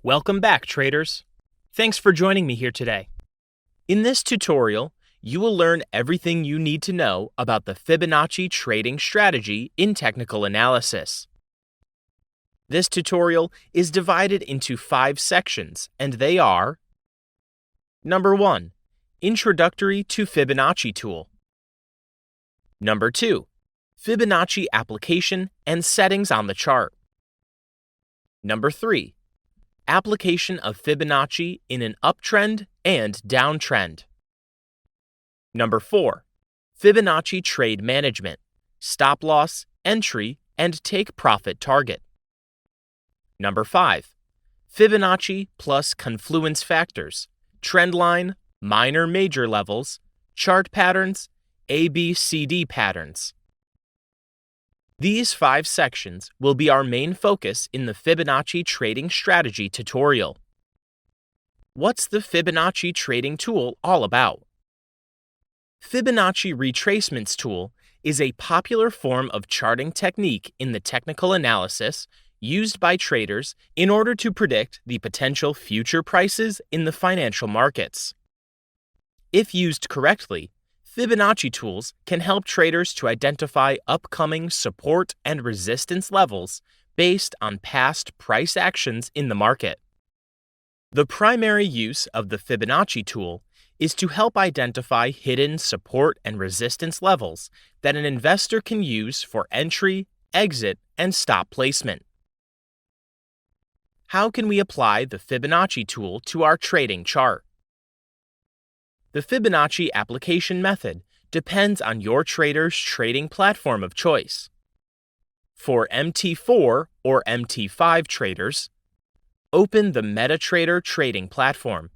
Welcome back, traders. Thanks for joining me here today. In this tutorial, you will learn everything you need to know about the Fibonacci trading strategy in technical analysis. This tutorial is divided into 5 sections, and they are: Number 1. Introductory to Fibonacci tool. Number 2. Fibonacci application and settings on the chart. Number 3. Application of Fibonacci in an uptrend and downtrend. Number 4. Fibonacci trade management, stop loss, entry, and take profit target. Number 5. Fibonacci plus confluence factors, trend line, minor major levels, chart patterns, ABCD patterns. These 5 sections will be our main focus in the Fibonacci trading strategy tutorial. What's the Fibonacci trading tool all about? Fibonacci retracements tool is a popular form of charting technique in the technical analysis used by traders in order to predict the potential future prices in the financial markets. If used correctly, Fibonacci tools can help traders to identify upcoming support and resistance levels based on past price actions in the market. The primary use of the Fibonacci tool is to help identify hidden support and resistance levels that an investor can use for entry, exit, and stop placement. How can we apply the Fibonacci tool to our trading chart? The Fibonacci application method depends on your trader's trading platform of choice. For MT4 or MT5 traders, open the MetaTrader trading platform.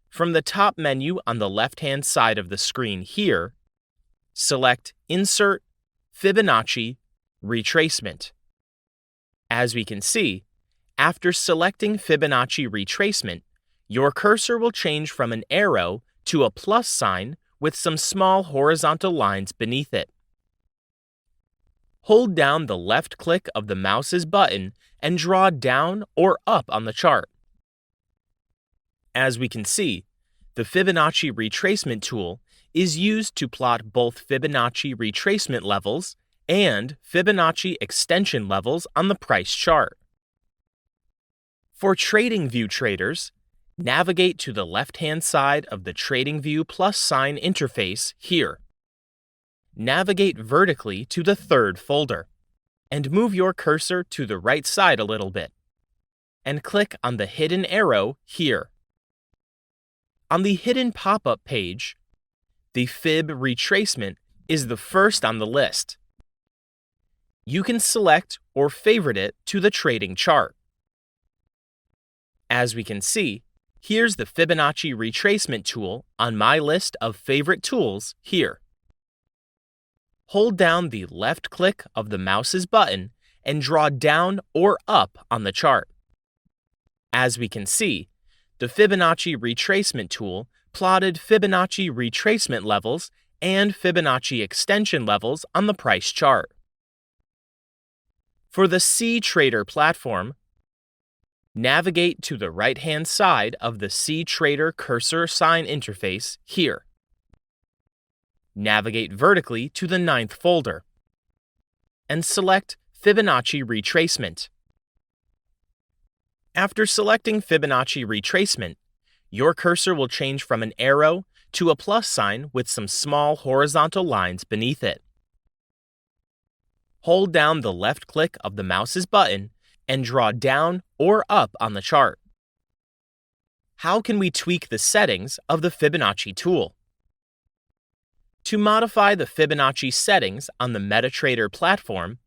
From the top menu on the left-hand side of the screen here, select Insert, Fibonacci, Retracement. As we can see, after selecting Fibonacci Retracement, your cursor will change from an arrow to a plus sign with some small horizontal lines beneath it. Hold down the left click of the mouse's button and draw down or up on the chart. As we can see, the Fibonacci retracement tool is used to plot both Fibonacci retracement levels and Fibonacci extension levels on the price chart. For TradingView traders, navigate to the left-hand side of the TradingView plus sign interface here. Navigate vertically to the third folder, and move your cursor to the right side a little bit, and click on the hidden arrow here. On the hidden pop-up page, the Fib retracement is the first on the list. You can select or favorite it to the trading chart. As we can see, here's the Fibonacci retracement tool on my list of favorite tools here. Hold down the left click of the mouse's button and draw down or up on the chart. As we can see, the Fibonacci retracement tool plotted Fibonacci retracement levels and Fibonacci extension levels on the price chart. For the ctrader platform, navigate to the right-hand side of the ctrader cursor sign interface here. Navigate vertically to the 9th folder, and select Fibonacci retracement. After selecting Fibonacci retracement, your cursor will change from an arrow to a plus sign with some small horizontal lines beneath it. Hold down the left click of the mouse's button and draw down or up on the chart. How can we tweak the settings of the Fibonacci tool? To modify the Fibonacci settings on the MetaTrader platform,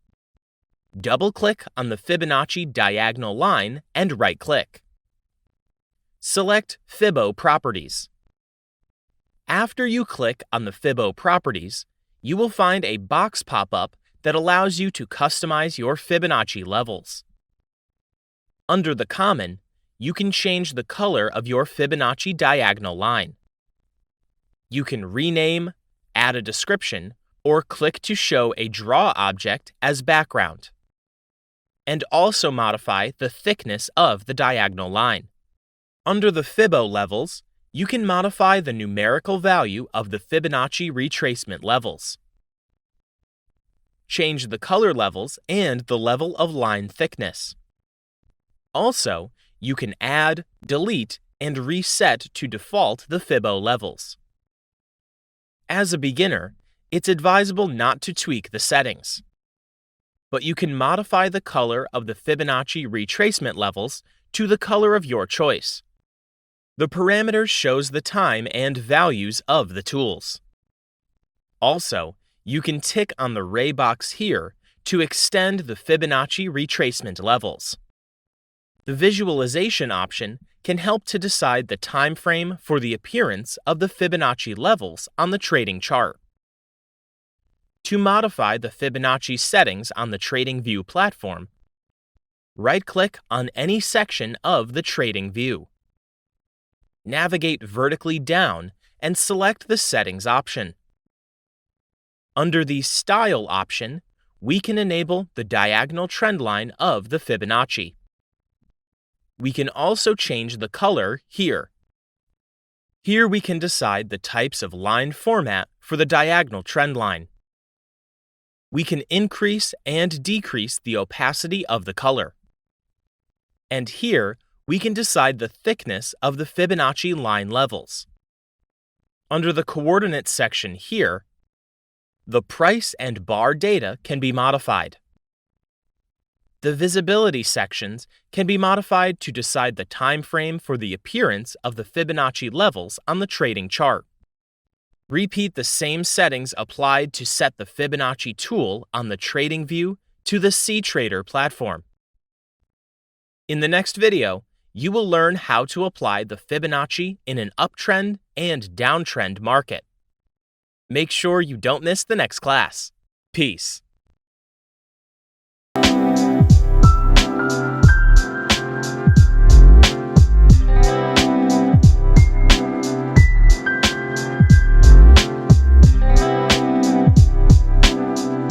double-click on the Fibonacci diagonal line and right-click. Select Fibo Properties. After you click on the Fibo Properties, you will find a box pop up that allows you to customize your Fibonacci levels. Under the Common, you can change the color of your Fibonacci diagonal line. You can rename, add a description, or click to show a draw object as background. and also modify the thickness of the diagonal line. Under the Fibo levels, you can modify the numerical value of the Fibonacci retracement levels. Change the color levels and the level of line thickness. Also, you can add, delete, and reset to default the Fibo levels. As a beginner, it's advisable not to tweak the settings, but you can modify the color of the Fibonacci retracement levels to the color of your choice. The parameters shows the time and values of the tools. Also, you can tick on the ray box here to extend the Fibonacci retracement levels. The visualization option can help to decide the time frame for the appearance of the Fibonacci levels on the trading chart. To modify the Fibonacci settings on the TradingView platform, right-click on any section of the TradingView. Navigate vertically down and select the Settings option. Under the Style option, we can enable the diagonal trend line of the Fibonacci. We can also change the color here. Here we can decide the types of line format for the diagonal trend line. We can increase and decrease the opacity of the color. And here, we can decide the thickness of the Fibonacci line levels. Under the Coordinates section here, the price and bar data can be modified. The Visibility sections can be modified to decide the time frame for the appearance of the Fibonacci levels on the trading chart. Repeat the same settings applied to set the Fibonacci tool on the TradingView to the ctrader platform. In the next video, you will learn how to apply the Fibonacci in an uptrend and downtrend market. Make sure you don't miss the next class. Peace.